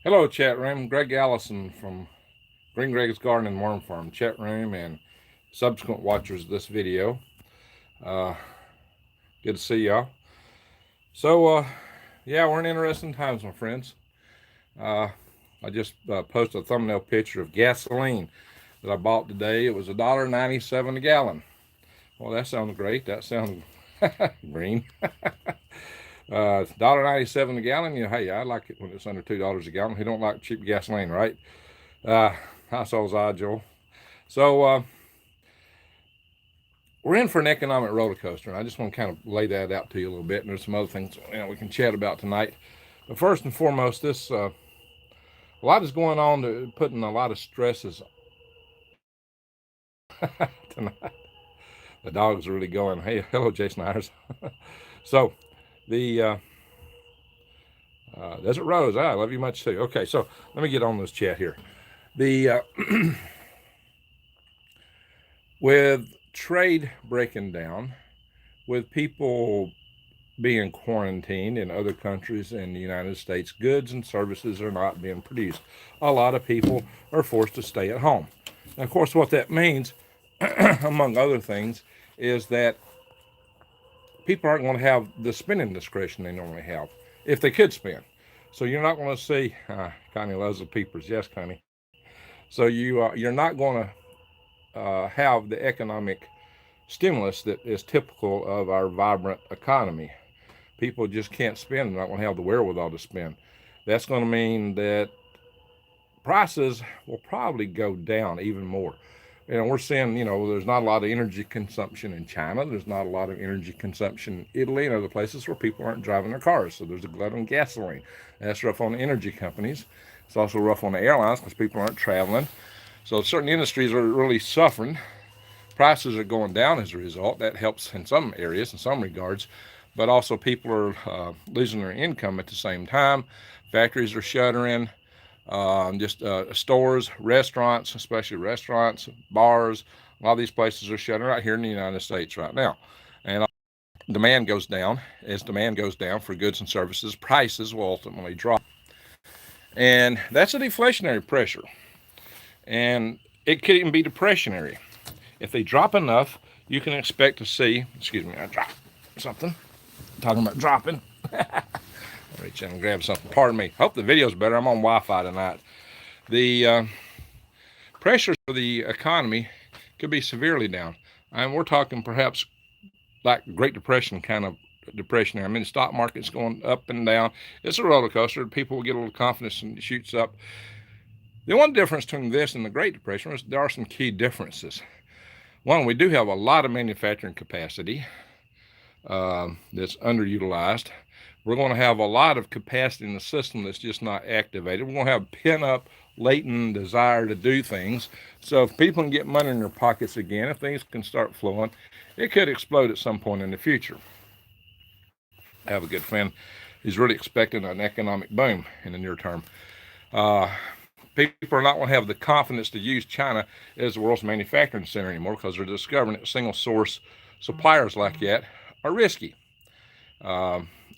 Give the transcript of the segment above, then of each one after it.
Hello, chat room. Greg Allison from Green Greg's Garden and Worm Farm chat room and subsequent watchers of this video. Uh, Good to see y'all. So, yeah, we're in interesting times, my friends. Uh, I just posted a thumbnail picture of gasoline that I bought today. It was $1.97 a gallon. Well, that sounds great. That sounds green. $1.97 a gallon. Hey, I like it when it's under $2 a gallon. Who don't like cheap gasoline, right? High soul's eye, Joel. So we're in for an economic roller coaster, and I just want to kind of lay that out to you a little bit. And there's some other things we can chat about tonight. But first and foremost, this a lot is going on, putting a lot of stresses tonight. The dogs are really going. Hey, hello, Jason Ayers. So the Desert Rose, I love you much too. Okay, so let me get on this chat here. The with trade breaking down, with people being quarantined in other countries in the United States, goods and services are not being produced. A lot of people are forced to stay at home. And of course, what that means, among other things, is that people aren't going to have the spending discretion they normally have if they could spend. So you're not going to see Connie loves the peepers. Yes, Connie. So you're not going to have the economic stimulus that is typical of our vibrant economy. People just can't spend. They're not going to have the wherewithal to spend. That's going to mean that prices will probably go down even more. We're seeing, there's not a lot of energy consumption in China. There's not a lot of energy consumption in Italy and other places where people aren't driving their cars. So there's a glut on gasoline. That's rough on the energy companies. It's also rough on the airlines because people aren't traveling. So certain industries are really suffering. Prices are going down as a result. That helps in some areas, in some regards. But also people are losing their income at the same time. Factories are shuttering. Just stores, restaurants, especially restaurants, bars. A lot of these places are shutting right here in the United States right now. And demand goes down. As demand goes down for goods and services, prices will ultimately drop. And that's a deflationary pressure. And it could even be depressionary. If they drop enough, you can expect to see, excuse me, I dropped something. I'm talking about dropping. Reach in and grab something. Pardon me. Hope the video's better. I'm on Wi-Fi tonight. The pressures for the economy could be severely down. And we're talking perhaps like Great Depression kind of depression. I mean, the stock market's going up and down. It's a roller coaster. People will get a little confidence and it shoots up. The one difference between this and the Great Depression is there are some key differences. One, we do have a lot of manufacturing capacity that's underutilized. We're going to have a lot of capacity in the system that's just not activated. We're going to have pent-up, latent desire to do things. So if people can get money in their pockets again, if things can start flowing, it could explode at some point in the future. I have a good friend who's really expecting an economic boom in the near term. People are not going to have the confidence to use China as the world's manufacturing center anymore because they're discovering that single source suppliers like that are risky.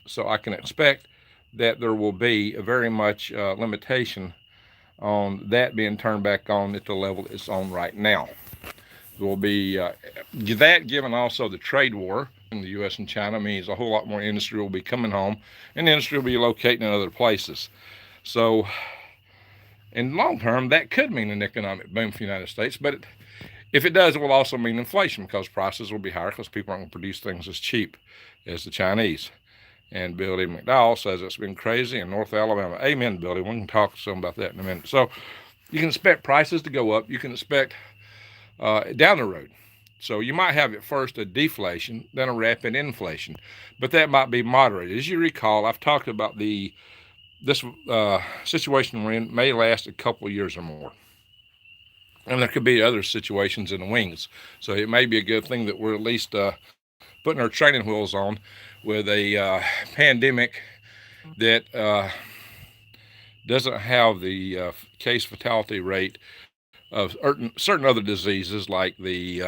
So I can expect that there will be a very much limitation on that being turned back on at the level it's on right now. There will be that, given also the trade war in the U.S. and China, means a whole lot more industry will be coming home, and industry will be locating in other places. So in the long term, that could mean an economic boom for the United States, but if it does, it will also mean inflation because prices will be higher because people aren't going to produce things as cheap as the Chinese. And Billy McDowell says it's been crazy in North Alabama. Amen, Billy. We can talk some about that in a minute. So you can expect prices to go up. You can expect down the road. So you might have at first a deflation, then a rapid inflation, but that might be moderate. As you recall, I've talked about this situation we're in may last a couple of years or more. And there could be other situations in the wings. So it may be a good thing that we're at least putting our training wheels on with a pandemic that doesn't have the case fatality rate of certain other diseases like the,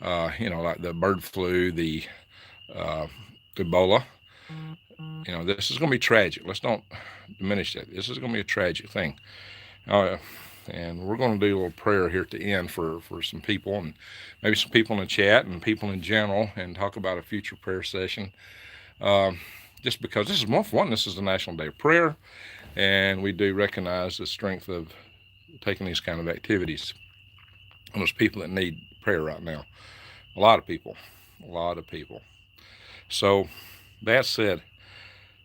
like the bird flu, the Ebola, This is going to be tragic. Let's don't diminish that. This is going to be a tragic thing. Uh, and we're going to do a little prayer here at the end for some people, and maybe some people in the chat and people in general, and talk about a future prayer session. Um, just because this is one, this is the National Day of Prayer, and we do recognize the strength of taking these kind of activities. And there's people that need prayer right now. A lot of people. A lot of people. So, that said,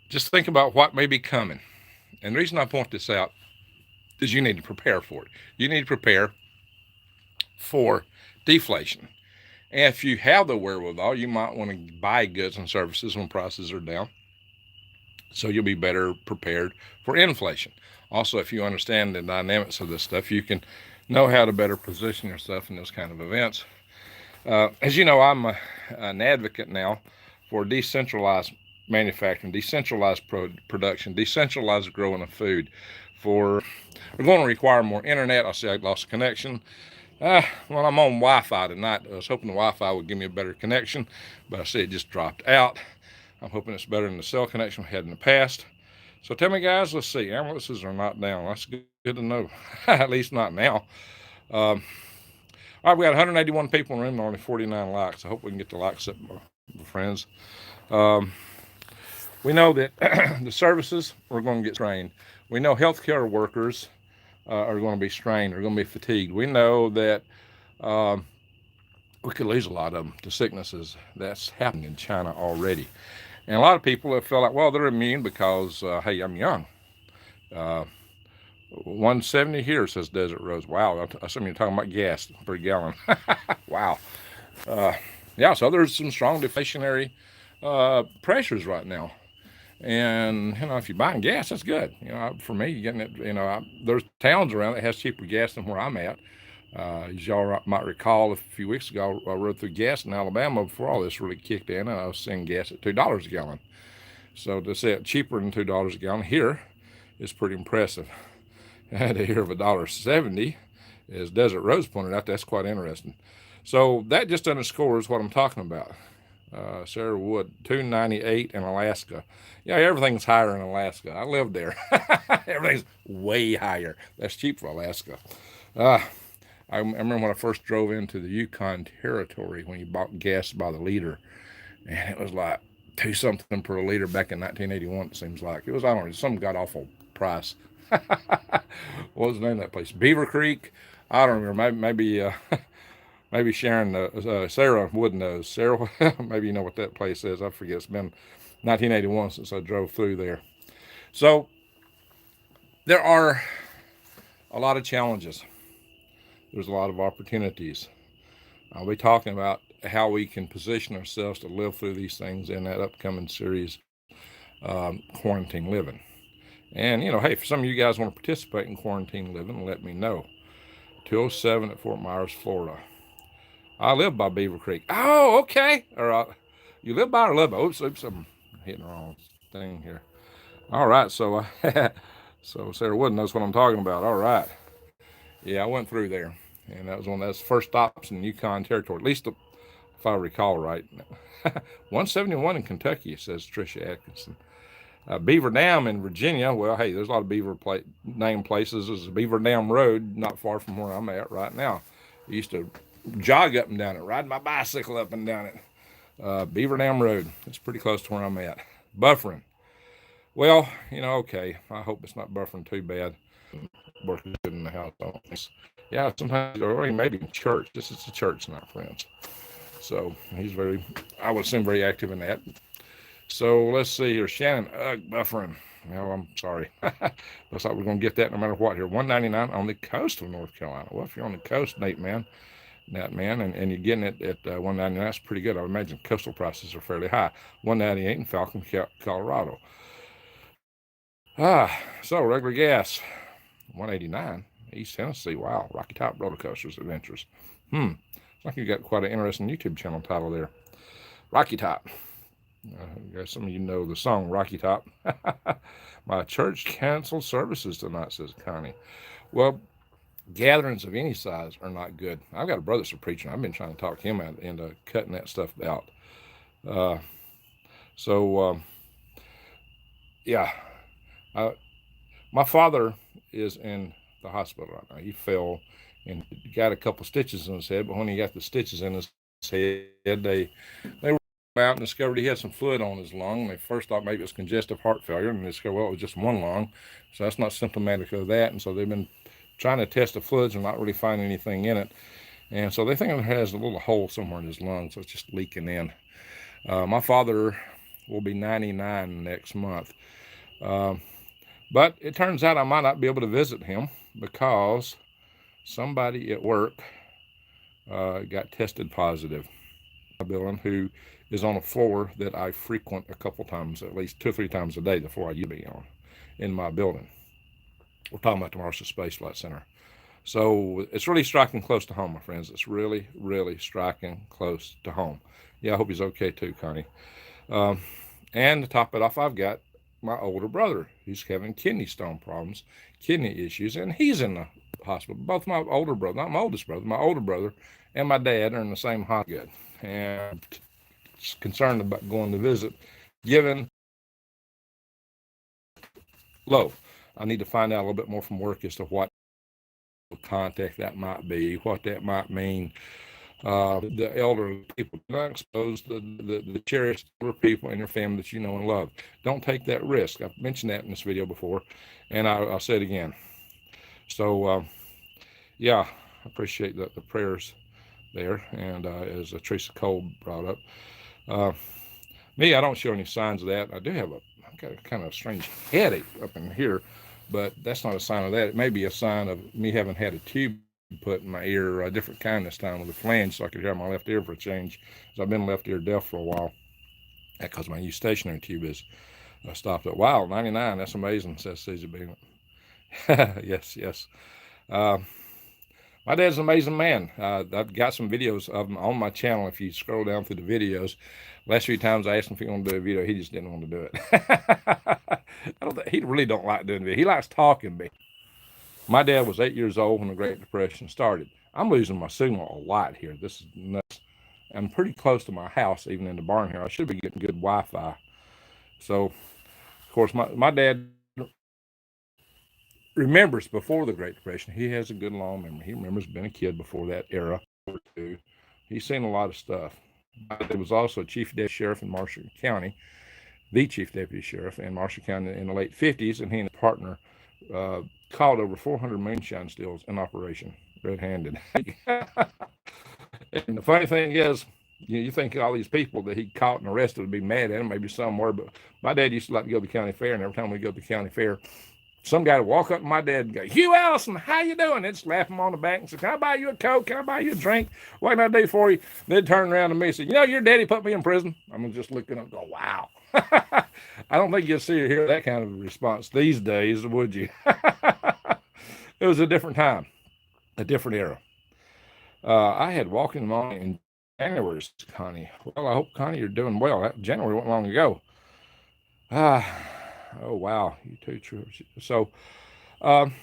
just think about what may be coming. And the reason I point this out is you need to prepare for it. You need to prepare for deflation. And if you have the wherewithal, you might want to buy goods and services when prices are down, so you'll be better prepared for inflation. Also, if you understand the dynamics of this stuff, you can know how to better position yourself in those kind of events. As you know, I'm an advocate now for decentralized manufacturing, decentralized production, decentralized growing of food. We're going to require more internet. I see I lost a connection. Well, I'm on Wi-Fi tonight. I was hoping the Wi-Fi would give me a better connection, but I see it just dropped out. I'm hoping it's better than the cell connection we had in the past. So tell me, guys, let's see. Ambulances are not down. That's good to know. At least not now. All right, we got 181 people in the room and only 49 likes. I hope we can get the likes up, my friends. Um, we know that the services are going to get strained. We know healthcare workers are going to be strained, are going to be fatigued. We know that we could lose a lot of them to sicknesses. That's happening in China already. And a lot of people have felt like, well, they're immune because, hey, I'm young. Uh, 170 here, says Desert Rose. Wow, I assume you're talking about gas per gallon. Wow. Yeah, so there's some strong deflationary pressures right now. And, if you're buying gas, that's good. For me, getting it, there's towns around that has cheaper gas than where I'm at. As y'all might recall, a few weeks ago, I rode through gas in Alabama before all this really kicked in, and I was seeing gas at $2 a gallon. So to say it cheaper than $2 a gallon here is pretty impressive. And to hear of $1.70, as Desert Rose pointed out, that's quite interesting. So that just underscores what I'm talking about. Sarah Wood, $2.98 in Alaska. Yeah, everything's higher in Alaska. I lived there. Everything's way higher. That's cheap for Alaska. I remember when I first drove into the Yukon Territory when you bought gas by the liter, and it was like two something per liter back in 1981. It seems like it was, I don't know, some god awful price. What was the name of that place? Beaver Creek. I don't remember. Maybe Sharon, Sarah Wood knows. Sarah, maybe you know what that place is. I forget. It's been 1981 since I drove through there. So there are a lot of challenges. There's a lot of opportunities. I'll be talking about how we can position ourselves to live through these things in that upcoming series, Quarantine Living. And, hey, if some of you guys want to participate in quarantine living, let me know. 207 at Fort Myers, Florida. I live by Beaver Creek. Oh, okay. You live by or live by? Oops, I'm hitting the wrong thing here. All right, so so Sarah Wood knows what I'm talking about. All right. Yeah, I went through there, and that was one of those first stops in Yukon Territory, at least if I recall right. 171 in Kentucky, says Tricia Atkinson. Beaver Dam in Virginia. Well, hey, there's a lot of Beaver name places. There's a Beaver Dam Road not far from where I'm at right now. I used to jog up and down it, ride my bicycle up and down it. Beaver Dam Road. It's pretty close to where I'm at. Buffering. Well, okay. I hope it's not buffering too bad. Working good in the house. Yeah, sometimes, or maybe in church. This is a church, not friends. So he's I would assume, very active in that. So let's see here. Shannon, buffering. Well, I'm sorry. Looks like we're going to get that no matter what here. 199 on the coast of North Carolina. Well, if you're on the coast, Nate, man, and you're getting it at 199, that's pretty good. I would imagine coastal prices are fairly high. 198 in Falcon, Colorado. So regular gas, 189. East Tennessee. Wow, Rocky Top roller coasters adventures. Looks like you got quite an interesting YouTube channel title there. Rocky Top. I guess some of you know the song Rocky Top. My church canceled services tonight, says Connie. Well, gatherings of any size are not good. I've got a brother that's a preacher. I've been trying to talk him out into cutting that stuff out. yeah, uh, my father is in the hospital right now. He fell and got a couple stitches in his head, but when he got the stitches in his head, they were out and discovered he had some fluid on his lung. They first thought maybe it was congestive heart failure, and they discovered, well, it was just one lung, so that's not symptomatic of that. And so they've been trying to test the fluids and not really finding anything in it. And so they think it has a little hole somewhere in his lung, so it's just leaking in. My father will be 99 next month. Uh, but it turns out I might not be able to visit him because somebody at work got tested positive. My building, who is on a floor that I frequent a couple times, at least 2 or 3 times a day before I used to be on in my building. We're talking about the Marshall Space Flight Center. So it's really striking close to home, my friends. It's really, really striking close to home. Yeah, I hope he's okay too, Connie. Um, and to top it off, I've got my older brother. He's having kidney stone problems, kidney issues, and he's in the hospital. Both my older brother, not my oldest brother, my older brother and my dad are in the same hospital. And concerned about going to visit, given low. I need to find out a little bit more from work as to what contact that might be, what that might mean. The elderly people, do not expose the cherished older people in your family that you know and love. Don't take that risk. I've mentioned that in this video before, and I'll say it again. So, yeah, I appreciate the prayers there. And as Teresa Cole brought up, me, I don't show any signs of that. I do have I've got a kind of strange headache up in here, but that's not a sign of that. It may be a sign of me having had a tube put in my ear, a different kind this time with a flange, so I could hear my left ear for a change. Because I've been left ear deaf for a while, because my new stationary tube is stopped at. Wow, 99, that's amazing, says Caesar Bean. Yes, yes. Uh, my dad's an amazing man. I've got some videos of him on my channel. If you scroll down through the videos, last few times I asked him if he wanted to do a video, he just didn't want to do it. He really don't like doing video. He likes talking to me. My dad was 8 years old when the Great Depression started. I'm losing my signal a lot here. This is nuts. I'm pretty close to my house, even in the barn here. I should be getting good Wi-Fi. So, of course, my dad remembers before the Great Depression. He has a good long memory. He remembers being a kid before that era. He's seen a lot of stuff. My dad was also chief deputy sheriff in Marshall County, the chief deputy sheriff in Marshall County in the late 50s, and he and his partner caught over 400 moonshine stills in operation, red-handed. And the funny thing is, you think all these people that he caught and arrested would be mad at him, maybe somewhere, but my dad used to like to go to the county fair, and every time we go to the county fair, some guy would walk up to my dad and go, "Hugh Allison, how you doing?" They'd slap him on the back and say, "Can I buy you a Coke? Can I buy you a drink? What can I do for you?" And they'd turn around to me and say, "You know, your daddy put me in prison." I'm just looking up and go, wow. I don't think you'll see or hear that kind of response these days, would you? It was a different time, a different era. I had walking morning in January, Connie. Well, I hope, Connie, you're doing well. January wasn't long ago. Oh, wow. You too, true. So, dang,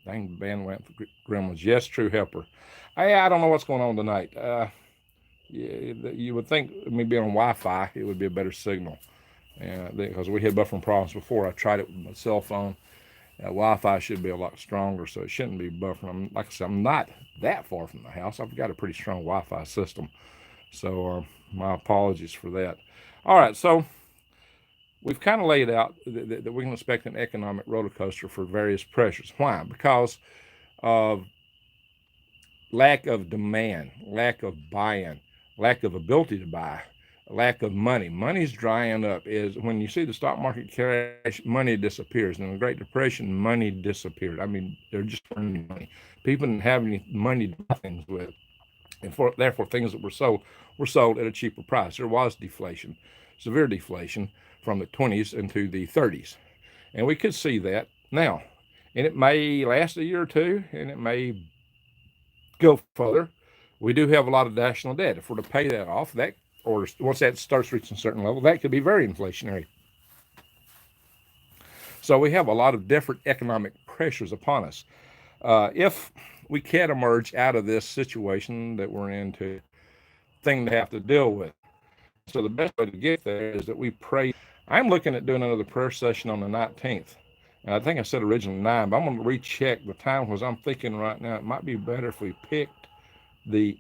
the band went for Gremlins. Yes, true helper. I don't know what's going on tonight. You would think me being on Wi-Fi, it would be a better signal. Because we had buffering problems before. I tried it with my cell phone. Wi-Fi should be a lot stronger, so it shouldn't be buffering. Like I said, I'm not that far from the house. I've got a pretty strong Wi-Fi system. So my apologies for that. All right, so we've kind of laid out that we can expect an economic roller coaster for various pressures. Why? Because of lack of demand, lack of buy-in, lack of ability to buy, lack of money. Money's drying up. Is when you see the stock market crash, money disappears. In the Great Depression, money disappeared. I mean, they're just earning money. People didn't have any money to buy things with, and therefore things that were sold at a cheaper price. There was deflation, severe deflation from the 20s into the 30s, and we could see that now. And it may last a year or two, and it may go further. We do have a lot of national debt. If we're to pay that off, that or once that starts reaching a certain level, that could be very inflationary. So we have a lot of different economic pressures upon us. If we can't emerge out of this situation that we're into, thing to have to deal with. So the best way to get there is that we pray I'm looking at doing another prayer session on the 19th. And I think I said originally 9, but I'm going to recheck the time because I'm thinking right now it might be better if we picked the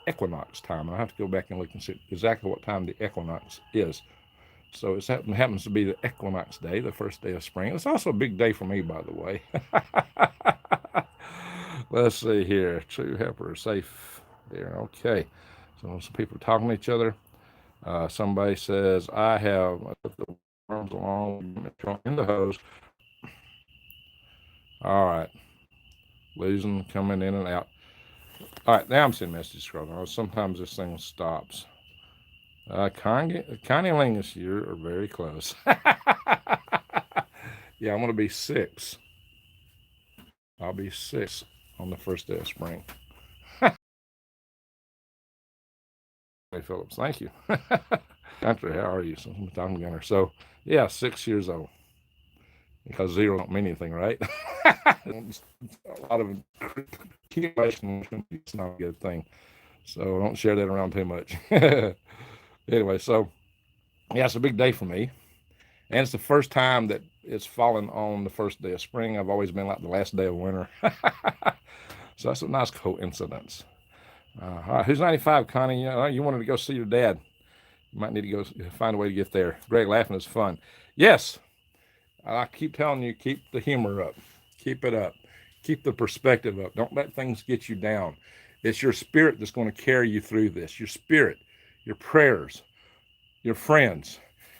equinox time. I'll have to go back and look and see exactly what time the equinox is. So it happens to be the equinox day, the first day of spring. It's also a big day for me, by the way. Let's see here. True helper, safe there. Okay. So some people are talking to each other. Somebody says, I have put the worms along in the hose. All right. Losing, coming in and out. All right, now I'm seeing messages scrolling. Sometimes this thing stops. Connie Lingus, you are very close. Yeah, I'm going to be 6. I'll be 6 on the first day of spring. Hey, Phillips, thank you. Country, how are you? So I'm talking to her. So, yeah, 6 years old. Because 0 don't mean anything, right? A lot of accumulation is not a good thing. So don't share that around too much. Anyway, so yeah, it's a big day for me. And it's the first time that it's fallen on the first day of spring. I've always been like the last day of winter. So that's a nice coincidence. All right, who's 95, Connie? You wanted to go see your dad. You might need to go find a way to get there. Greg, laughing is fun. Yes, I keep telling you, keep the humor up. Keep it up. Keep the perspective up. Don't let things get you down. It's your spirit that's going to carry you through this. Your spirit, your prayers, your friends.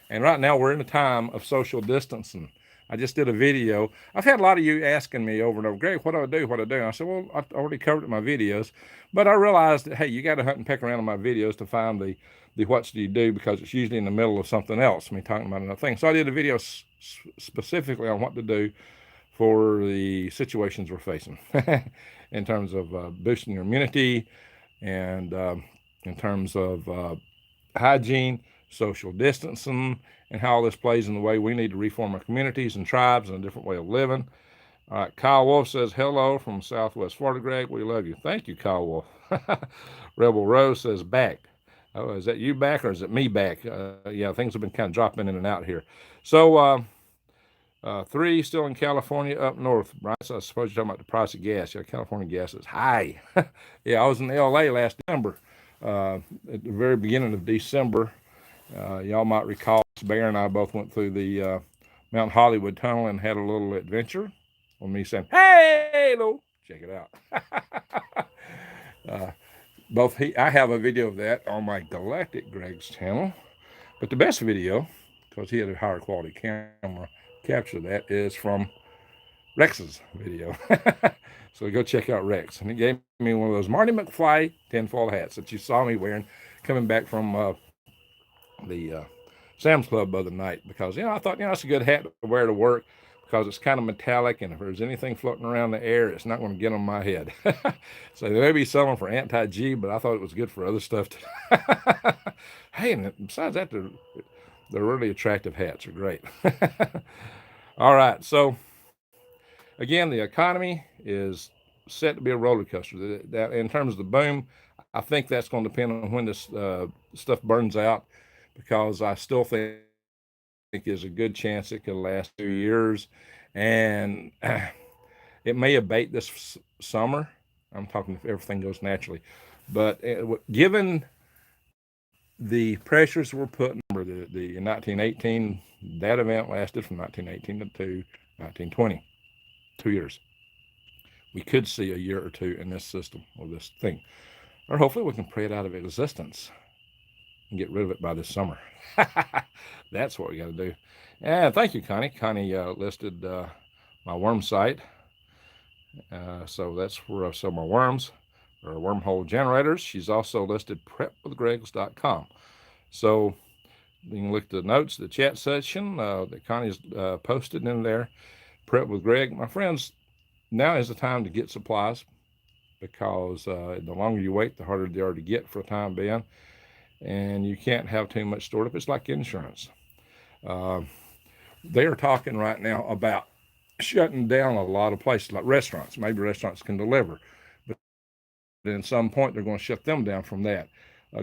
And right now we're in a time of social distancing. I just did a video. I've had a lot of you asking me over and over, Greg, what do I do? What do I do? And I said, well, I already covered it in my videos. But I realized that, hey, you got to hunt and peck around in my videos to find the what do you do, because it's usually in the middle of something else, me talking about another thing. So I did a video specifically on what to do for the situations we're facing in terms of boosting your immunity and in terms of hygiene, social distancing, and how all this plays in the way we need to reform our communities and tribes and a different way of living. All right, Kyle Wolf says, hello from Southwest Florida, Greg. We love you. Thank you, Kyle Wolf. Rebel Rose says, back. Oh, is that you back or is it me back? Yeah, things have been kind of dropping in and out here. So, 3 still in California up north. Bryce, I suppose you're talking about the price of gas. Yeah, California gas is high. Yeah, I was in LA last December, at the very beginning of December. Y'all might recall Bear and I both went through the Mount Hollywood Tunnel and had a little adventure with me saying, hey, hello, check it out. I have a video of that on my Galactic Greg's channel, but the best video, because he had a higher quality camera, capture that is from Rex's video. So go check out Rex. And he gave me one of those Marty McFly tinfoil hats that you saw me wearing coming back from the Sam's Club the other night, because I thought it's a good hat to wear to work because it's kind of metallic, and if there's anything floating around the air, it's not going to get on my head. So they may be selling for anti-G, but I thought it was good for other stuff too. Hey, and besides that, they're really attractive hats. Are great. All right, so again, the economy is set to be a roller coaster. In terms of the boom, I think that's going to depend on when this stuff burns out, because I still think there's a good chance it could last 2 years, and it may abate this summer. I'm talking if everything goes naturally, but given the pressures we're putting, the 1918, that event lasted from 1918 to 1920, 2 years. We could see a year or two in this system or this thing, or hopefully we can pray it out of existence and get rid of it by this summer. That's what we got to do. And thank you, Connie. Connie listed my worm site. So that's where I sell my worms, or wormhole generators. She's also listed prepwithgregs.com. So you can look at the notes, the chat section that Connie's posted in there. Prep with Greg. My friends, now is the time to get supplies, because the longer you wait, the harder they are to get for a time being. And you can't have too much stored up. It's like insurance. They are talking right now about shutting down a lot of places, like restaurants. Maybe restaurants can deliver, but at some point they're going to shut them down from that.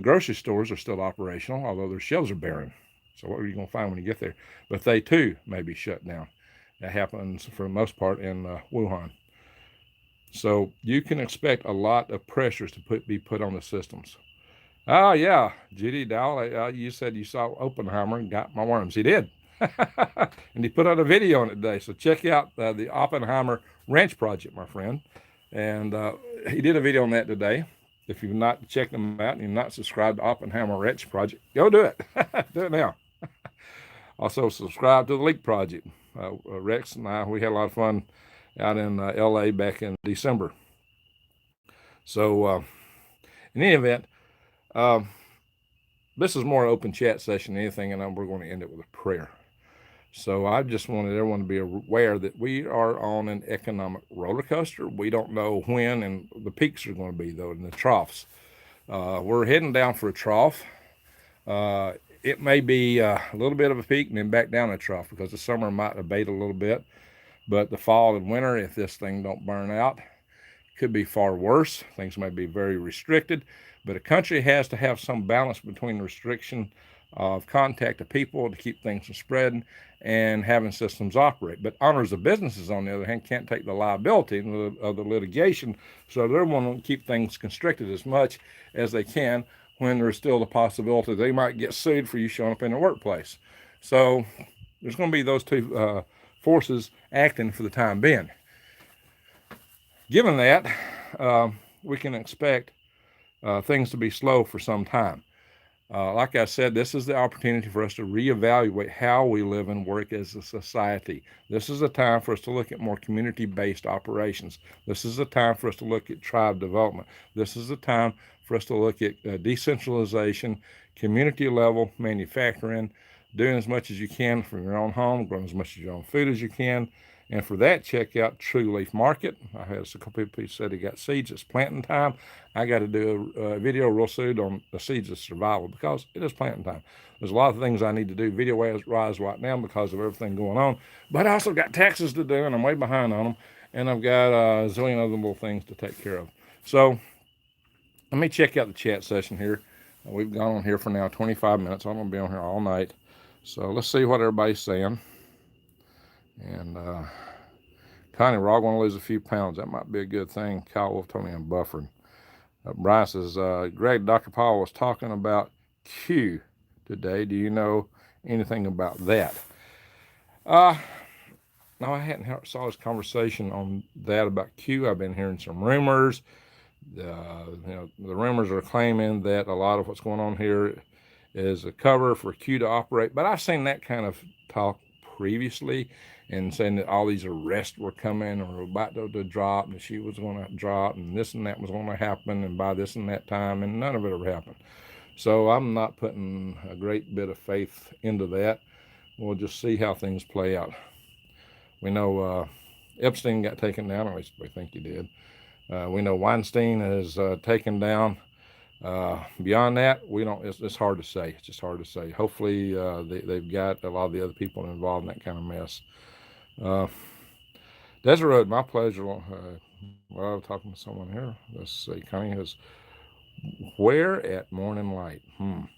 Grocery stores are still operational, although their shelves are barren. So what are you going to find when you get there? But they too may be shut down. That happens for the most part in Wuhan. So you can expect a lot of pressures to be put on the systems. Oh yeah, Judy Dowell, you said you saw Oppenheimer and got my worms. He did. And he put out a video on it today. So check out the Oppenheimer Ranch Project, my friend. And he did a video on that today. If you've not checked them out and you're not subscribed to Oppenheimer Ranch Project, go do it. Do it now. Also subscribe to the Leak Project. Rex and I, we had a lot of fun out in LA back in December. So in any event, this is more an open chat session than anything, and we're going to end it with a prayer. So I just wanted everyone to be aware that we are on an economic roller coaster. We don't know when and the peaks are going to be, though, in the troughs. We're heading down for a trough. It may be a little bit of a peak and then back down a trough because the summer might abate a little bit. But the fall and winter, if this thing don't burn out, could be far worse. Things may be very restricted. But a country has to have some balance between restriction of contact to people to keep things from spreading and having systems operate. But owners of businesses, on the other hand, can't take the liability of the litigation, so they're wanting to keep things constricted as much as they can when there's still the possibility they might get sued for you showing up in their workplace. So there's going to be those two forces acting for the time being. Given that, we can expect things to be slow for some time. Like I said, this is the opportunity for us to reevaluate how we live and work as a society. This is a time for us to look at more community-based operations. This is a time for us to look at tribe development. This is a time for us to look at decentralization, community-level manufacturing, doing as much as you can from your own home, growing as much of your own food as you can. And for that, check out True Leaf Market. I had a couple people who said he got seeds. It's planting time. I got to do a video real soon on the seeds of survival because it is planting time. There's a lot of things I need to do video-wise right now because of everything going on. But I also got taxes to do, and I'm way behind on them. And I've got a zillion other little things to take care of. So let me check out the chat session here. We've gone on here for now 25 minutes. I'm going to be on here all night. So let's see what everybody's saying. And Connie, we're all going to lose a few pounds. That might be a good thing. Kyle Wolf told me I'm buffering. Brian says, Greg, Dr. Paul was talking about Q today. Do you know anything about that? No, I hadn't saw this conversation on that about Q. I've been hearing some rumors. The rumors are claiming that a lot of what's going on here is a cover for Q to operate. But I've seen that kind of talk previously, and saying that all these arrests were coming or about to drop, and she was going to drop, and this and that was going to happen, and by this and that time, and none of it ever happened. So I'm not putting a great bit of faith into that. We'll just see how things play out. We know Epstein got taken down, at least we think he did. We know Weinstein is taken down. Beyond that, we don't. It's hard to say. It's just hard to say. Hopefully, they've got a lot of the other people involved in that kind of mess. Desert Road, my pleasure. Well, I was talking to someone here. Let's see. Connie has where at morning light. I'm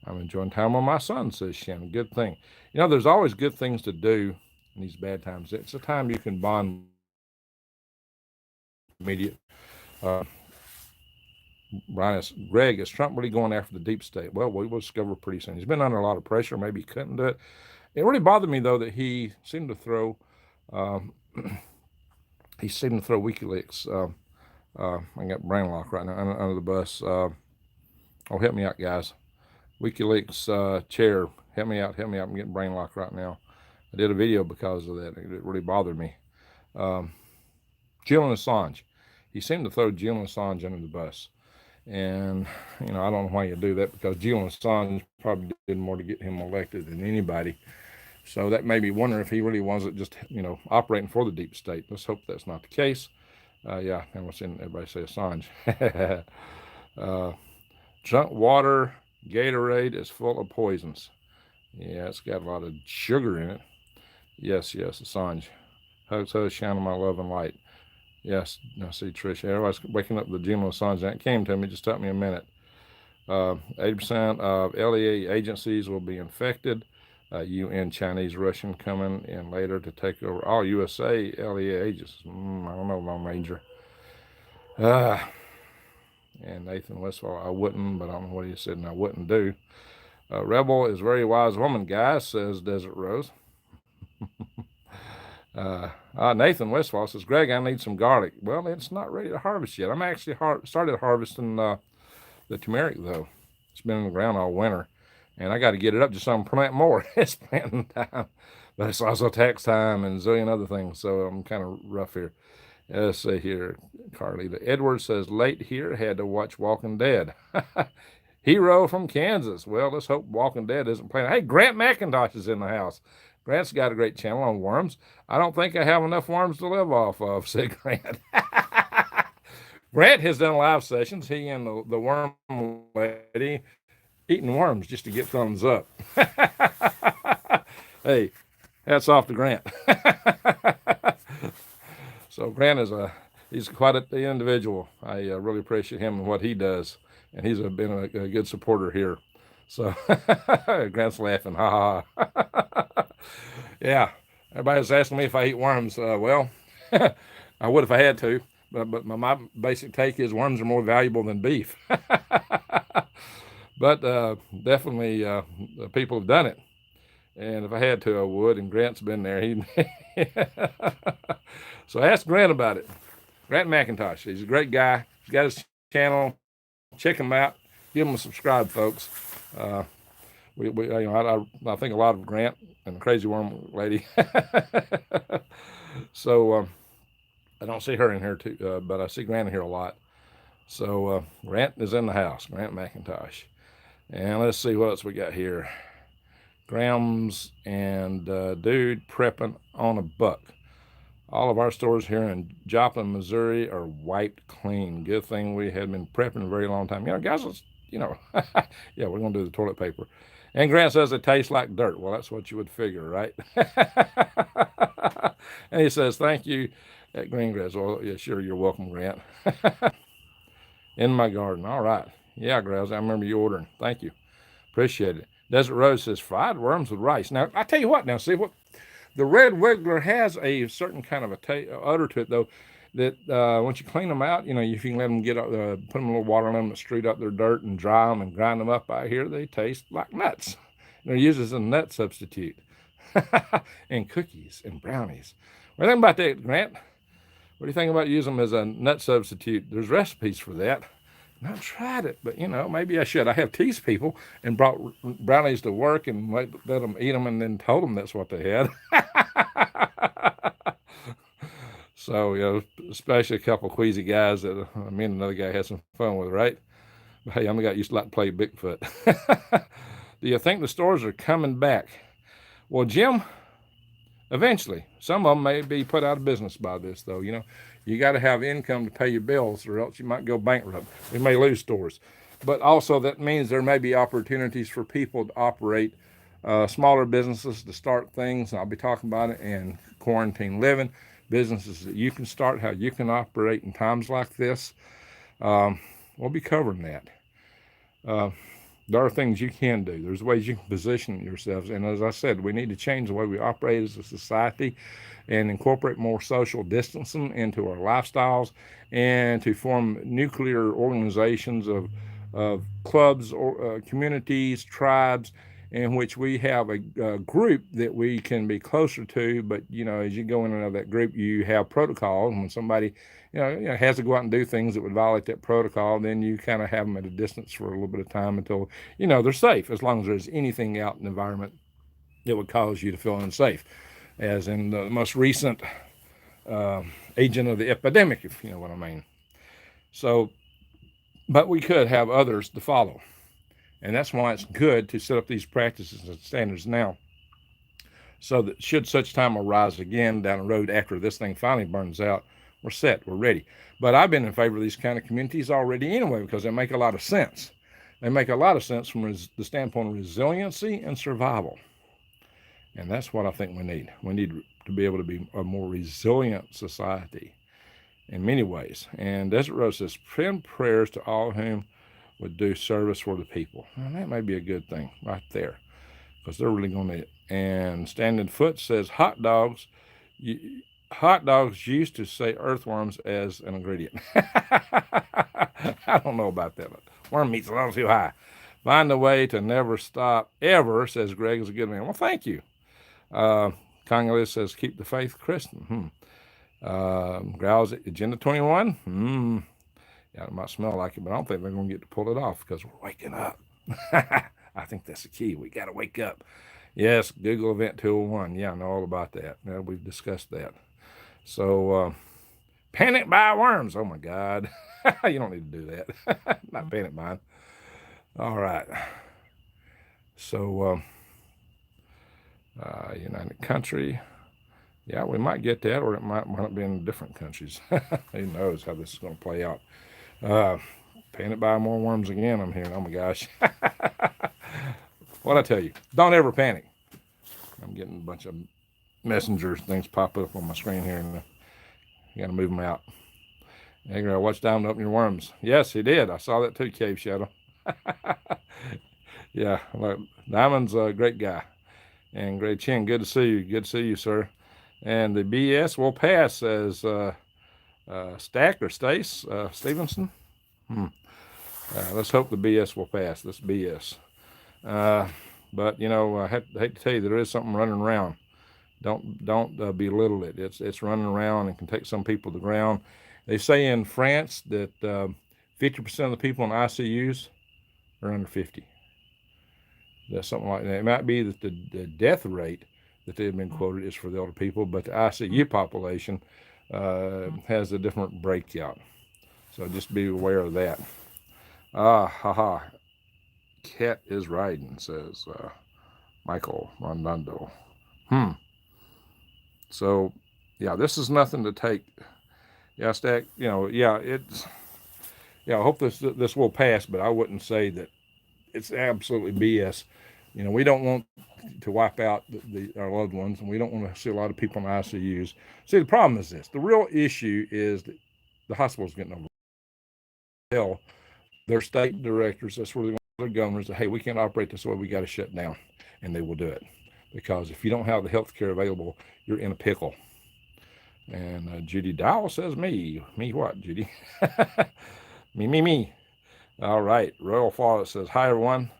enjoying time with my son, says Shannon. Good thing. There's always good things to do in these bad times. It's a time you can bond immediate. Greg, is Trump really going after the deep state? Well, we will discover pretty soon. He's been under a lot of pressure. Maybe he couldn't do it. It really bothered me, though, that he seemed to throw WikiLeaks. I got brain lock right now under the bus. Help me out, guys. WikiLeaks chair. Help me out. I'm getting brain lock right now. I did a video because of that. It really bothered me. Julian Assange. He seemed to throw Julian Assange under the bus. And, I don't know why you do that, because Julian Assange probably did more to get him elected than anybody. So that made me wonder if he really wasn't just, operating for the deep state. Let's hope that's not the case. Yeah, and we're seeing everybody say Assange. Drunk water, Gatorade is full of poisons. Yeah, it's got a lot of sugar in it. Yes, Assange. Hugs, shine on my love and light. Yes, I see Trish. Everybody's waking up the Julian Assange. That came to me. Just took me a minute. 80% of LEA agencies will be infected. UN Chinese Russian coming in later to take over all USA LEA agencies. I don't know, Lone Ranger. And Nathan Westfall, I wouldn't, but I don't know what he said and I wouldn't do. Rebel is a very wise woman, guys, says Desert Rose. Nathan Westfall says, Greg, I need some garlic. Well, it's not ready to harvest yet. I'm actually started harvesting the turmeric, though. It's been in the ground all winter, and I got to get it up just so I can plant more. It's planting time, but it's also tax time and a zillion other things, so I'm kind of rough here. Let's see here, Carlita. Edward says, late here, had to watch Walking Dead. Hero from Kansas. Well, let's hope Walking Dead isn't playing. Hey, Grant McIntosh is in the house. Grant's got a great channel on worms. I don't think I have enough worms to live off of, said Grant. Grant has done live sessions, he and the worm lady, eating worms just to get thumbs up. Hey, hats off to Grant. So Grant he's quite an individual. I really appreciate him and what he does, and he's been a good supporter here. So Grant's laughing, ha ha. Yeah, everybody's asking me if I eat worms. Well, I would if I had to, but my basic take is worms are more valuable than beef. But definitely people have done it, and if I had to, I would. And Grant's been there. So ask Grant about it. Grant McIntosh. He's a great guy. He's got his channel. Check him out. Give him a subscribe, folks. I think a lot of Grant and the Crazy Worm Lady. So I don't see her in here too, but I see Grant in here a lot. So Grant is in the house. Grant McIntosh. And let's see what else we got here. Grams and dude prepping on a buck. All of our stores here in Joplin, Missouri are wiped clean. Good thing we had been prepping a very long time. Guys, let's, yeah, we're going to do the toilet paper. And Grant says it tastes like dirt. Well, that's what you would figure, right? And he says, thank you at Greengrass. Well, yeah, sure, you're welcome, Grant. In my garden. All right. Yeah, Grouse, I remember you ordering. Thank you. Appreciate it. Desert Rose says, fried worms with rice. Now, I tell you what, see what the red wiggler has a certain kind of odor to it, though, that once you clean them out, if you can let them get up, put them in a little water on them and street up their dirt and dry them and grind them up out here, they taste like nuts. They're used as a nut substitute. And cookies and brownies. What do you think about that, Grant? What do you think about using them as a nut substitute? There's recipes for that. I've tried it, but maybe I should. I have teased people and brought brownies to work and let them eat them and then told them that's what they had. So, especially a couple of queasy guys that me and another guy had some fun with, right? But hey, I'm the guy that used to like to play Bigfoot. Do you think the stores are coming back? Well, Jim, eventually. Some of them may be put out of business by this, though. You got to have income to pay your bills, or else you might go bankrupt. We may lose stores. But also that means there may be opportunities for people to operate smaller businesses, to start things. And I'll be talking about it in quarantine living, businesses that you can start, how you can operate in times like this. We'll be covering that. There are things you can do. There's ways you can position yourselves. And as I said, we need to change the way we operate as a society and incorporate more social distancing into our lifestyles and to form nuclear organizations of clubs or communities, tribes, in which we have a group that we can be closer to. But, as you go into that group, you have protocol. And when somebody has to go out and do things that would violate that protocol, then you kind of have them at a distance for a little bit of time until, they're safe, as long as there's anything out in the environment that would cause you to feel unsafe, as in the most recent agent of the epidemic, if you know what I mean. So, but we could have others to follow. And that's why it's good to set up these practices and standards now, so that should such time arise again down the road after this thing finally burns out, we're set, we're ready. But I've been in favor of these kind of communities already anyway, because they make a lot of sense. They make a lot of sense from the standpoint of resiliency and survival. And that's what I think we need. We need to be able to be a more resilient society in many ways. And Desert Rose says, send prayers to all whom would do service for the people. And that may be a good thing right there, because they're really going to need it. And Standing Foot says hot dogs used to say earthworms as an ingredient. I don't know about that, but worm meat's a little too high. Find a way to never stop ever, says Greg is a good man. Well, thank you. Congolese says keep the faith Christian. Growls Agenda 21. Yeah, it might smell like it, but I don't think they're going to get to pull it off because we're waking up. I think that's the key. We got to wake up. Yes, Google Event 201. Yeah, I know all about that. Yeah, we've discussed that. So, panic buy worms. Oh, my God. You don't need to do that. Not panic buying. All right. So, United Country. Yeah, we might get that, or it might be in different countries. Who knows how this is going to play out. Panic buy more worms again, I'm hearing. Oh, my gosh. What'd I tell you? Don't ever panic. I'm getting a bunch of messenger things pop up on my screen here, and you got to move them out. Edgar, I watched Diamond open your worms. Yes, he did. I saw that too, Cave Shadow. Yeah, Diamond's a great guy. And Greg Chin, good to see you. Good to see you, sir. And the BS will pass, as Stack or Stace Stevenson. Let's hope the BS will pass. This BS. But I hate to tell you, there is something running around. Don't belittle it. It's running around and can take some people to the ground. They say in France that 50% of the people in ICUs are under 50. That's something like that. It might be that the death rate that they've been quoted is for the older people, but the ICU population has a different breakout. So just be aware of that. Cat is riding, says Michael Rondando. So, yeah, this is nothing to take. Yeah, Stack, it's, I hope this will pass, but I wouldn't say that it's absolutely BS. We don't want to wipe out our loved ones, and we don't want to see a lot of people in ICUs. See, the problem is this. The real issue is that the hospital's getting over. Tell their state directors, that's where their governors, that, hey, we can't operate this way, we got to shut down. And they will do it. Because if you don't have the health care available, you're in a pickle. And Judy Dowell says me. Me what, Judy? Me. All right. Royal Fawlett says, hi, everyone.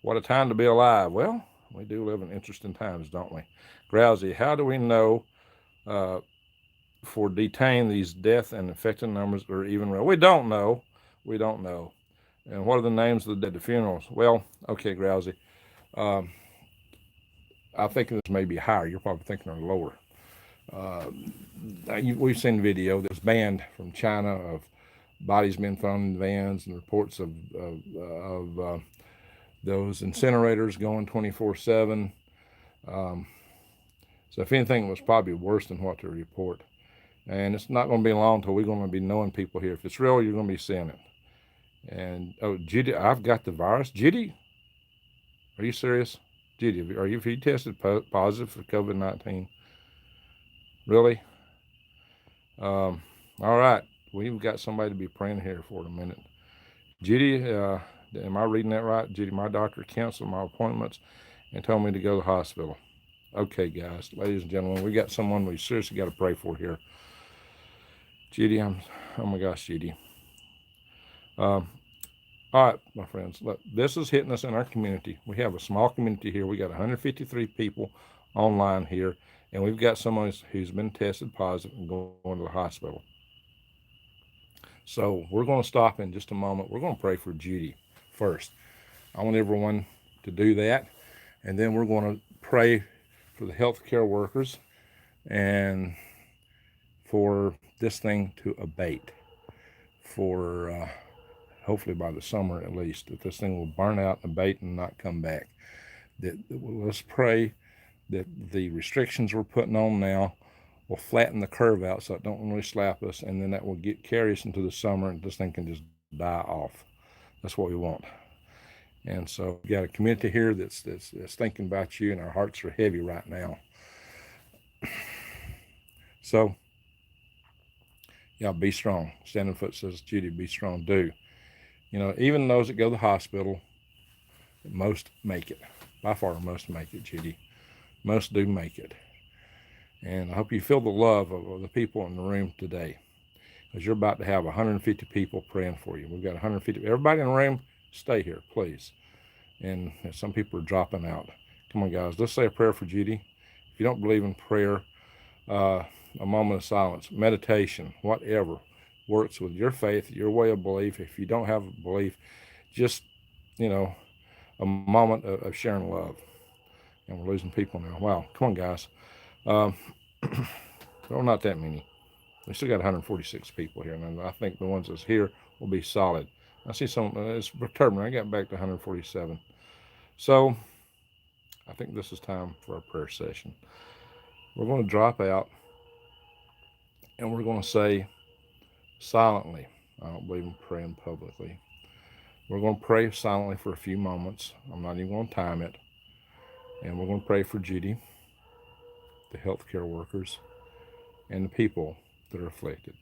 What a time to be alive. Well, we do live in interesting times, don't we? Grousey, how do we know for detain these death and infected numbers are even real? We don't know. And what are the names of the dead, the funerals? Well, okay, Grousey. I think this may be higher. You're probably thinking they're lower. We've seen video that's banned from China of bodies being thrown in vans and reports of those incinerators going 24/7. So if anything, it was probably worse than what they report. And it's not going to be long until we're going to be knowing people here. If it's real, you're going to be seeing it. And, Judy, I've got the virus. Judy, are you serious? Judy, are you tested positive for COVID-19? Really? All right. We've got somebody to be praying here for in a minute. Judy, am I reading that right? Judy, my doctor canceled my appointments and told me to go to the hospital. Okay, guys, ladies and gentlemen, we got someone we seriously got to pray for here. Judy, oh my gosh, Judy. All right, my friends, look, this is hitting us in our community. We have a small community here. We got 153 people online here, and we've got someone who's been tested positive and going to the hospital. So we're going to stop in just a moment. We're going to pray for Judy first. I want everyone to do that, and then we're going to pray for the healthcare workers and for this thing to abate, for hopefully by the summer at least, that this thing will burn out, abate, and not come back. Let's pray that the restrictions we're putting on now will flatten the curve out so it don't really slap us, and then that will carry us into the summer, and this thing can just die off. That's what we want. And so we got a community here that's thinking about you, and our hearts are heavy right now. So, yeah, be strong. Standing Foot says, Judy, be strong. Do. Even those that go to the hospital, most make it. By far, most make it, Judy. Most do make it. And I hope you feel the love of the people in the room today, because you're about to have 150 people praying for you. We've got 150. Everybody in the room, stay here, please. And some people are dropping out. Come on, guys. Let's say a prayer for Judy. If you don't believe in prayer, a moment of silence, meditation, whatever works with your faith, your way of belief. If you don't have a belief, just, a moment of sharing love. And we're losing people now. Wow. Come on, guys. Well, not that many. We still got 146 people here, and I think the ones that's here will be solid. I see some, it's Turmeric. I got back to 147. So I think this is time for a prayer session. We're going to drop out, and we're going to say silently. I don't believe in praying publicly. We're going to pray silently for a few moments. I'm not even going to time it. And we're going to pray for Judy, the healthcare workers, and the people that are afflicted.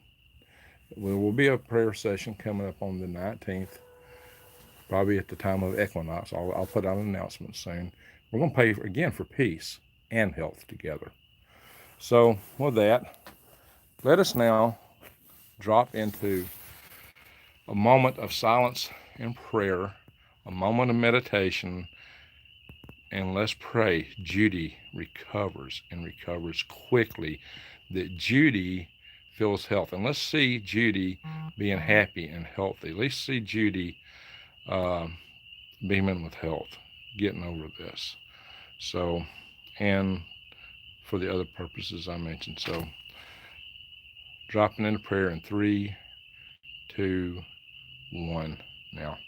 There will be a prayer session coming up on the 19th, probably at the time of equinox. I'll put out an announcement soon. We're going to pray again for peace and health together. So with that, let us now drop into a moment of silence and prayer, a moment of meditation, and let's pray Judy recovers and recovers quickly, that Judy feels health. And let's see Judy being happy and healthy. Let's see Judy beaming with health, getting over this. So, and for the other purposes I mentioned. So, dropping into prayer in 3, 2, 1 now.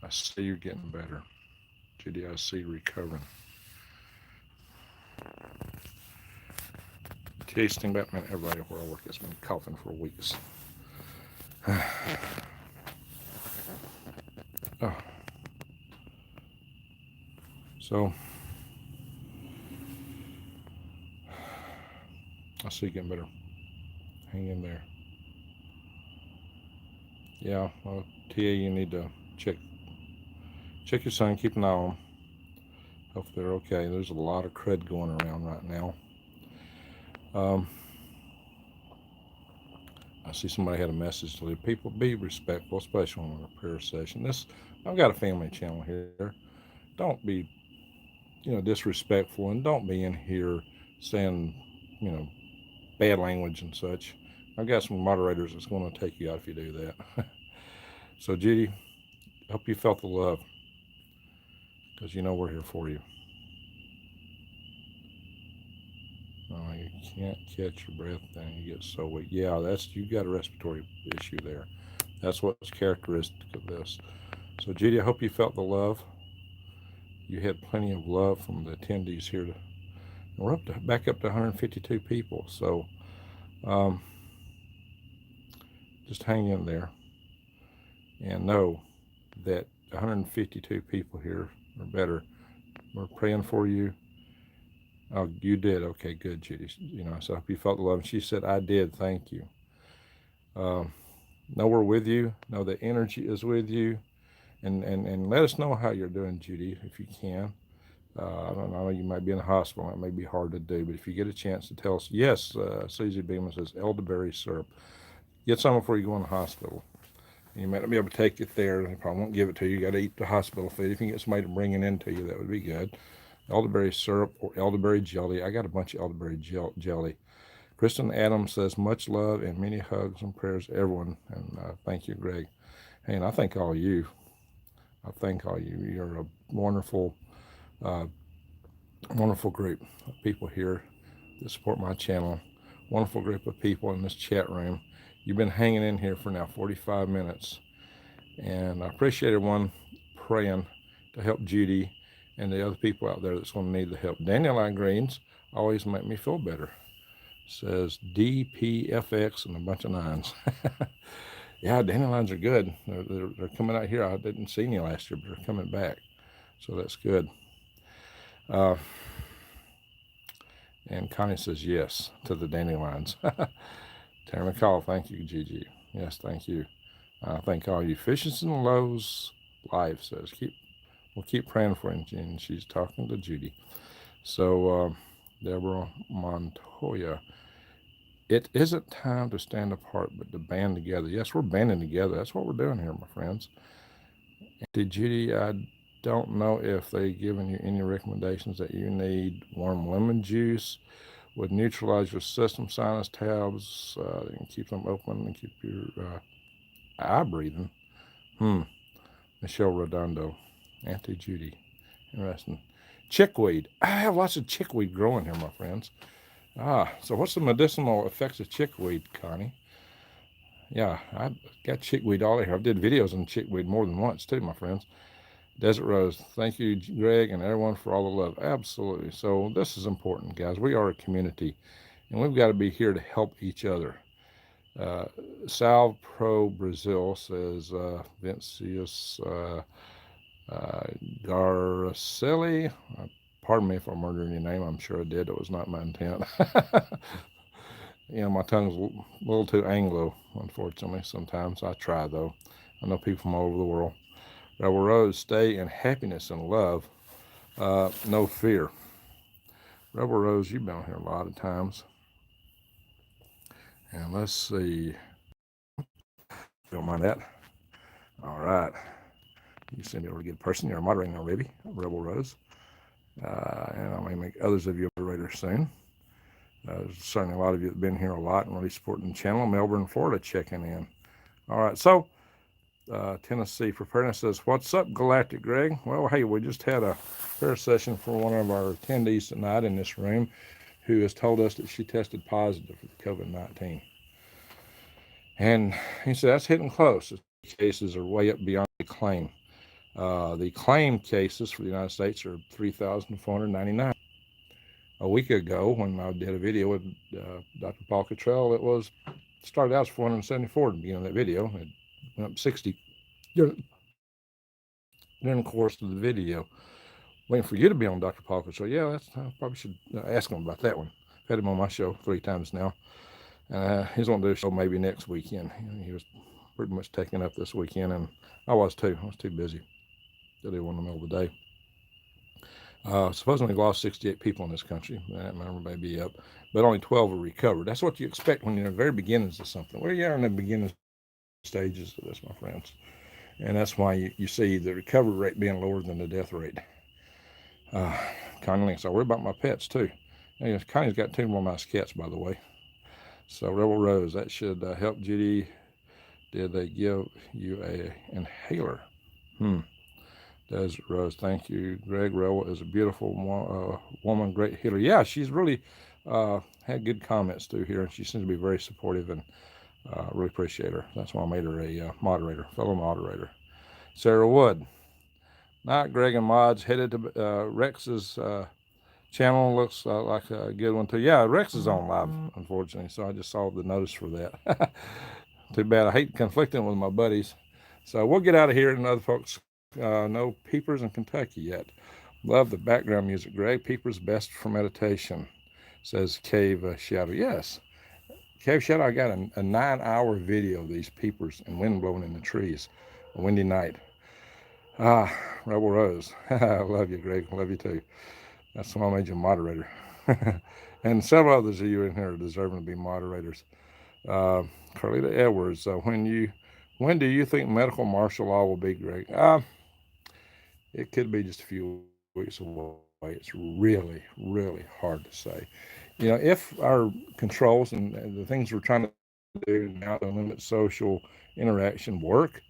I see you're getting better. Judy, I see you recovering. Tasting about, man, everybody where I work has been coughing for weeks. Oh. So see you getting better. Hang in there. Yeah, well, TA, you need to check your son, keep an eye on them. Hope they're okay. There's a lot of crud going around right now. I see somebody had a message to leave. People, be respectful, especially on a prayer session. I've got a family channel here. Don't be, disrespectful, and don't be in here saying, you know, bad language and such. I've got some moderators that's going to take you out if you do that. So, Judy, I hope you felt the love, because you know we're here for you. Oh, you can't catch your breath, then you get so weak. Yeah, you got a respiratory issue there. That's what's characteristic of this. So, Judy, I hope you felt the love. You had plenty of love from the attendees here. We're back up to 152 people. So, just hang in there and know that 152 people here or better. We're praying for you. Oh, you did. Okay, good, Judy. So I hope you felt the love. And she said, I did. Thank you. Know we're with you. Know the energy is with you. And let us know how you're doing, Judy, if you can. I don't know, you might be in the hospital. It may be hard to do, but if you get a chance to tell us, yes, Susie Beeman says elderberry syrup. Get some before you go in the hospital. You might not be able to take it there. They probably won't give it to you. You got to eat the hospital food. If you can get somebody to bring it in to you, that would be good. Elderberry syrup or elderberry jelly. I got a bunch of elderberry jelly. Kristen Adams says, much love and many hugs and prayers, everyone. And thank you, Greg. Hey, and I thank all you. You're a wonderful, wonderful group of people here that support my channel. Wonderful group of people in this chat room. You've been hanging in here for now 45 minutes. And I appreciate everyone praying to help Judy and the other people out there that's going to need the help. Dandelion greens always make me feel better. Says DPFX and a bunch of nines. Yeah, dandelions are good. They're coming out here. I didn't see any last year, but they're coming back. So that's good. And Connie says yes to the dandelions. Terry McCall, thank you, Gigi. Yes, thank you. Thank all you. Fishes and Lowe's Life says, we'll keep praying for you. And she's talking to Judy. So, Deborah Montoya, it isn't time to stand apart, but to band together. Yes, we're banding together. That's what we're doing here, my friends. And Judy, I don't know if they've given you any recommendations that you need warm lemon juice would neutralize your system sinus tabs and keep them open and keep your eye breathing. Michelle Redondo, Auntie Judy, interesting. Chickweed. I have lots of chickweed growing here, my friends. So what's the medicinal effects of chickweed, Connie? Yeah, I got chickweed all here. I did videos on chickweed more than once too, my friends. Desert Rose, thank you, Greg, and everyone for all the love. Absolutely. So this is important, guys. We are a community, and we've got to be here to help each other. Sal Pro Brazil says, Vincius Garcelli. Pardon me if I'm murdering your name. I'm sure I did. It was not my intent. My tongue's a little too Anglo, unfortunately. Sometimes I try, though. I know people from all over the world. Rebel Rose, stay in happiness and love, no fear. Rebel Rose, you've been here a lot of times. And let's see. Don't mind that. All right. You seem to be a really good person. You're a moderator now, baby. Rebel Rose. And I may make others of you a moderator soon. Certainly a lot of you have been here a lot and really supporting the channel. Melbourne, Florida, checking in. All right. So, Tennessee Preparedness says, what's up, Galactic Greg? Well, hey, we just had a prayer session for one of our attendees tonight in this room who has told us that she tested positive for COVID-19. And he said, that's hitting close. The cases are way up beyond the claim. The claim cases for the United States are 3,499. A week ago, when I did a video with Dr. Paul Cottrell, it started out as 474 at the beginning of that video. It went up 60 during the course of the video. Waiting for you to be on Dr. Paul Cottrell. Yeah, I probably should ask him about that one. had him on my show 3 times now. He's going to do a show maybe next weekend. He was pretty much taken up this weekend, and I was too. I was too busy to do one in the middle of the day. Supposedly we lost 68 people in this country. That number may be up, but only 12 are recovered. That's what you expect when you're in the very beginnings of something. Where you are in the beginning stages of this, my friends. And that's why you see the recovery rate being lower than the death rate. Connie Links, I worry about my pets too. Connie's got 2 more nice cats, by the way. So Rebel Rose, that should help. Judy, did they give you a inhaler? Desert Rose, thank you. Greg, Rebel is a beautiful woman, great healer. Yeah, she's really had good comments through here, and she seems to be very supportive, and really appreciate her. That's why I made her a moderator, fellow moderator. Sarah Wood, not Greg and Mods, headed to Rex's channel. Looks like a good one too. Yeah, Rex is on live, unfortunately, so I just saw the notice for that. Too bad. I hate conflicting with my buddies. So we'll get out of here, and other folks no peepers in Kentucky yet. Love the background music, Greg. Peepers best for meditation, says Cave Shadow. Yes, Cave Shadow, I got a 9-hour video of these peepers and wind blowing in the trees. A windy night. Rebel Rose. I love you, Greg. Love you too. That's why I made you a moderator. And several others of you in here are deserving to be moderators. Carlita Edwards, when do you think medical martial law will be, Greg? It could be just a few weeks away. It's really, really hard to say. If our controls and the things we're trying to do now to limit social interaction work,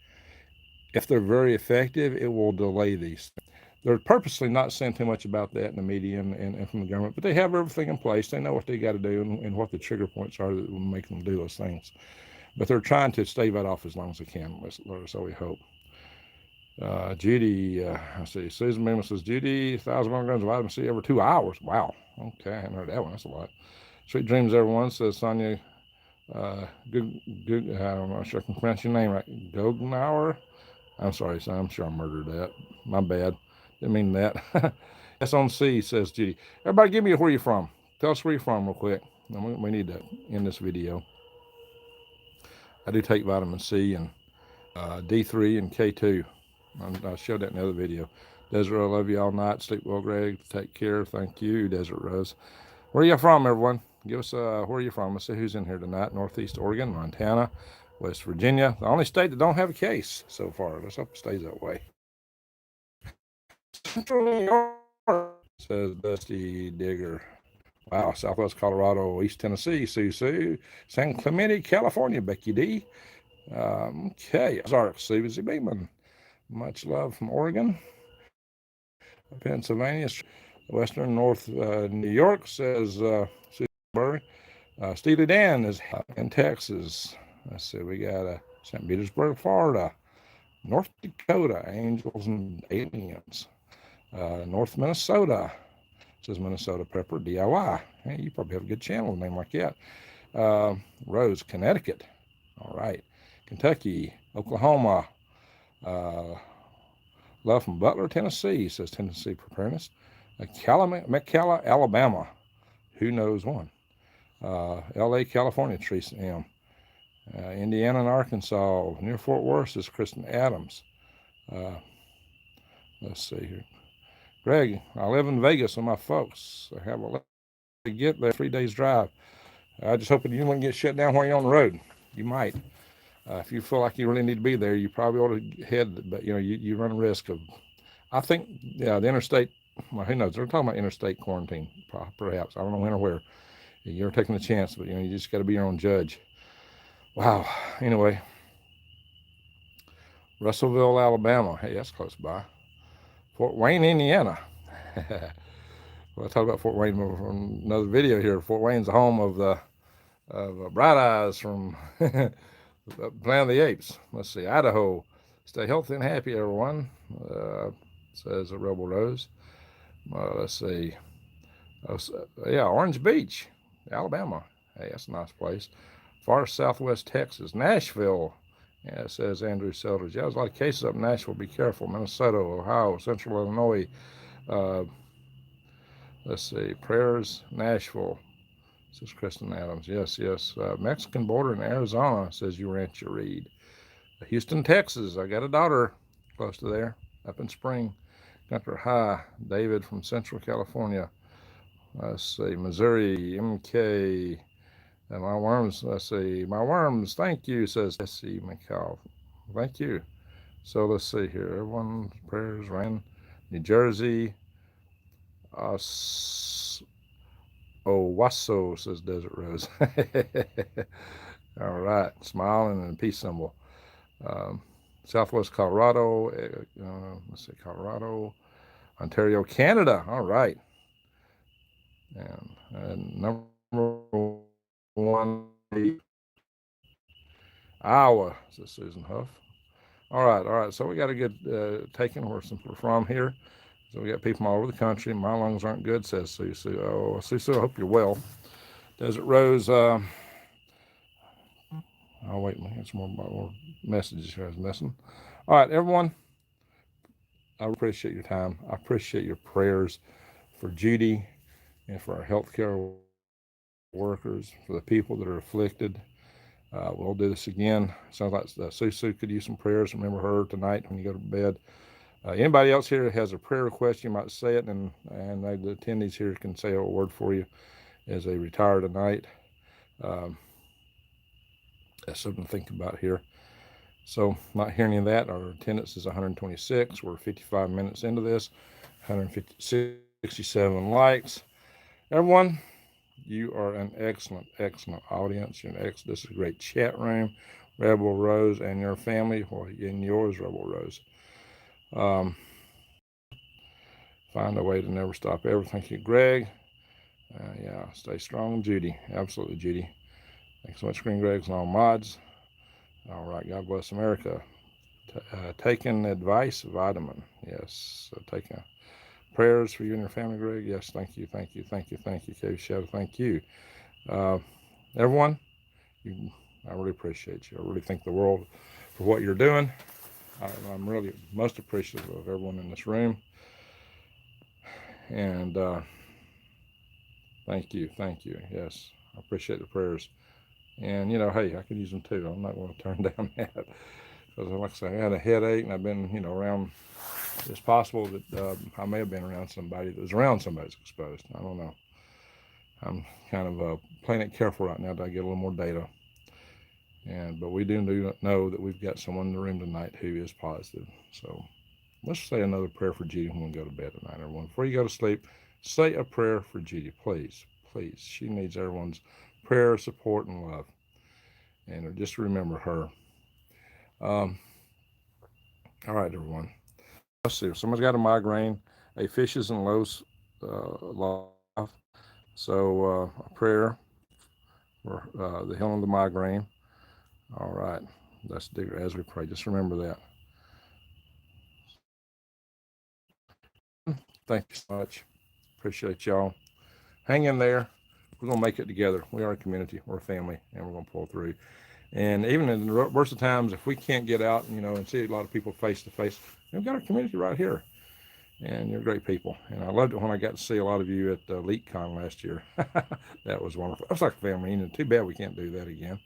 if they're very effective, it will delay these things. They're purposely not saying too much about that in the media and from the government, but they have everything in place. They know what they got to do and what the trigger points are that will make them do those things. But they're trying to stave that off as long as they can, so we hope. Judy, I see. Susan Beeman says, Judy, 1,000 milligrams of vitamin C every 2 hours. Wow. Okay, I haven't heard that one. That's a lot. Sweet dreams, everyone, says Sonia. Good. I'm not sure I can pronounce your name right. Gognauer. I'm sorry, son. I'm sure I murdered that. My bad. Didn't mean that. S on C, says Judy. Everybody give me where you're from. Tell us where you're from real quick. We need to end this video. I do take vitamin C and D3 and K2. I showed that in the other video. Desert, I love you all night. Sleep well, Greg. Take care. Thank you, Desert Rose. Where are you from, everyone? Give us where are you from? Let's see who's in here tonight. Northeast Oregon, Montana, West Virginia. The only state that don't have a case so far. Let's hope it stays that way. Central New York, says Dusty Digger. Wow, Southwest Colorado, East Tennessee, Sue. San Clemente, California, Becky D. Okay, Ozark, Susie Beeman. Much love from Oregon. Pennsylvania, Western North New York, says Susie Burry. Steely Dan is in Texas. Let's see, we got St. Petersburg, Florida. North Dakota, Angels and Aliens. North Minnesota, says Minnesota Prepper, DIY. Hey, you probably have a good channel with a name like that. Rose, Connecticut. All right. Kentucky, Oklahoma. Love from Butler, Tennessee, says Tennessee Preparedness. McCalla, Alabama. Who knows one? LA, California, Teresa M. Indiana and Arkansas. Near Fort Worth, says Kristen Adams. Let's see here. Greg, I live in Vegas with my folks. I have a get there 3 days drive. I just hoping you wouldn't get shut down while you're on the road. You might. If you feel like you really need to be there, you probably ought to head, but you run a risk of, I think, the interstate, well, who knows? They're talking about interstate quarantine, perhaps. I don't know when or where. You're taking a chance, but you just got to be your own judge. Wow. Anyway, Russellville, Alabama. Hey, that's close by. Fort Wayne, Indiana. Well, I talked about Fort Wayne from another video here. Fort Wayne's the home of Bright Eyes from Planet of the Apes. Let's see, Idaho. Stay healthy and happy, everyone, says Rebel Rose. Let's see. Yeah, Orange Beach, Alabama. Hey, that's a nice place. Far southwest Texas. Nashville. Yeah, says Andrew Sellers. Yeah, there's a lot of cases up in Nashville. Be careful. Minnesota, Ohio, Central Illinois. Let's see. Prayers, Nashville. Says Kristen Adams. Yes, yes. Mexican border in Arizona, says you Rancher Reed. Houston, Texas. I got a daughter close to there, up in Spring. Gunter, hi. David from Central California. Let's see. Missouri, MK. And my worms, let's see. My worms, thank you, says Jesse McCall. Thank you. So let's see here. Everyone's prayers ran. New Jersey. Uh, Owasso, says Desert Rose. All right. Smiling and a peace symbol. Um, Southwest Colorado. Let's see. Colorado. Ontario, Canada. All right. And number 1, Iowa, says Susan Huff. All right, all right. So we got to get taken where we're from here. So we got people all over the country. My lungs aren't good, says Susu. Oh, Susu, I hope you're well. Desert Rose. Oh, wait a minute. Get some more messages here I was missing. All right, everyone. I appreciate your time. I appreciate your prayers for Judy and for our healthcare workers, for the people that are afflicted. We'll do this again. Sounds like Susu could use some prayers. Remember her tonight when you go to bed. Anybody else here has a prayer request, you might say it, and the attendees here can say a word for you as they retire tonight. Um, that's something to think about here. So, not hearing any of that. Our attendance is 126. We're 55 minutes into this. 167 likes. Everyone, you are an excellent, excellent audience. This is a great chat room. Rebel Rose and your family, well, and yours, Rebel Rose. Find a way to never stop ever. Thank you, Greg. Yeah, stay strong, Judy. Absolutely, Judy. Thanks so much, Green Gregs and all mods. All right, God bless America. Taking advice, vitamin. Yes, taking prayers for you and your family, Greg. Yes, thank you, thank you, thank you, thank you, Cave Shadow. Thank you, uh, everyone. I really appreciate you. I really thank the world for what you're doing. I'm really most appreciative of everyone in this room, and thank you, thank you. Yes, I appreciate the prayers. And hey, I could use them too. I'm not going to turn down that because, like I say, I had a headache, and I've been, around. It's possible that I may have been around somebody that was around somebody that's exposed. I don't know. I'm kind of playing it careful right now till I get a little more data. But we do know that we've got someone in the room tonight who is positive. So let's say another prayer for Judy when we go to bed tonight, everyone. Before you go to sleep, say a prayer for Judy, please, please. She needs everyone's prayer, support, and love. And just remember her. All right, everyone. Let's see. If someone's got a migraine, a fishes and loaves life. So a prayer for the healing of the migraine. All right. Let's do it as we pray. Just remember that. Thank you so much. Appreciate y'all. Hang in there. We're going to make it together. We are a community. We're a family, and we're going to pull through. And even in the worst of times, if we can't get out, and see a lot of people face to face, we've got our community right here. And you're great people. And I loved it when I got to see a lot of you at LeakCon last year. That was wonderful. It was like a family. Too bad we can't do that again.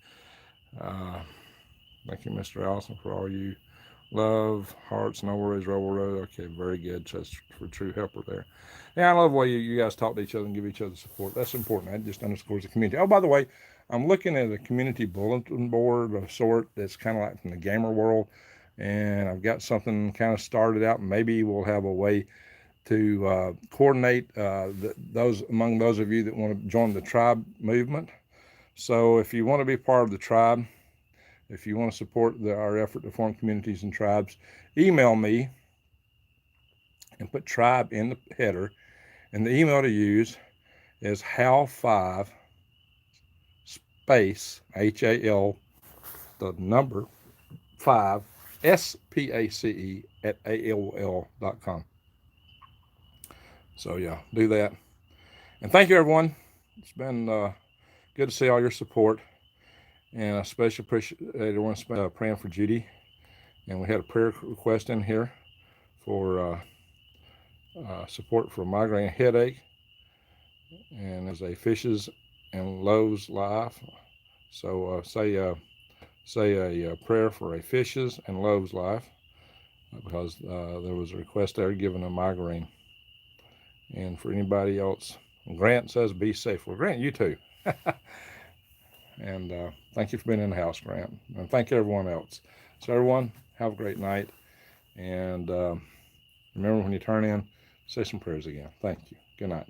Uh, Thank you, Mr. Allison, for all you love, hearts, no worries, Rebel Road. Okay, very good. Just for true helper there. Yeah, I love the way you guys talk to each other and give each other support. That's important. That just underscores the community. Oh, by the way, I'm looking at a community bulletin board of sort that's kind of like from the gamer world, and I've got something kind of started out. Maybe we'll have a way to coordinate those among those of you that want to join the tribe movement. So if you want to be part of the tribe, if you want to support our effort to form communities and tribes, email me and put tribe in the header. And the email to use is HAL5 space HAL, the number 5 SPACE at AOL.com. So, yeah, do that. And thank you, everyone. It's been good to see all your support. And I especially appreciate everyone praying for Judy. And we had a prayer request in here for support for migraine headache, and as a fishes and Lowe's life. So say a prayer for a fish's and Lowe's life, because there was a request there given a migraine. And for anybody else, Grant says be safe. Well, Grant, you too. And thank you for being in the house, Grant. And thank you everyone else. So everyone, have a great night. And remember, when you turn in, say some prayers again. Thank you. Good night.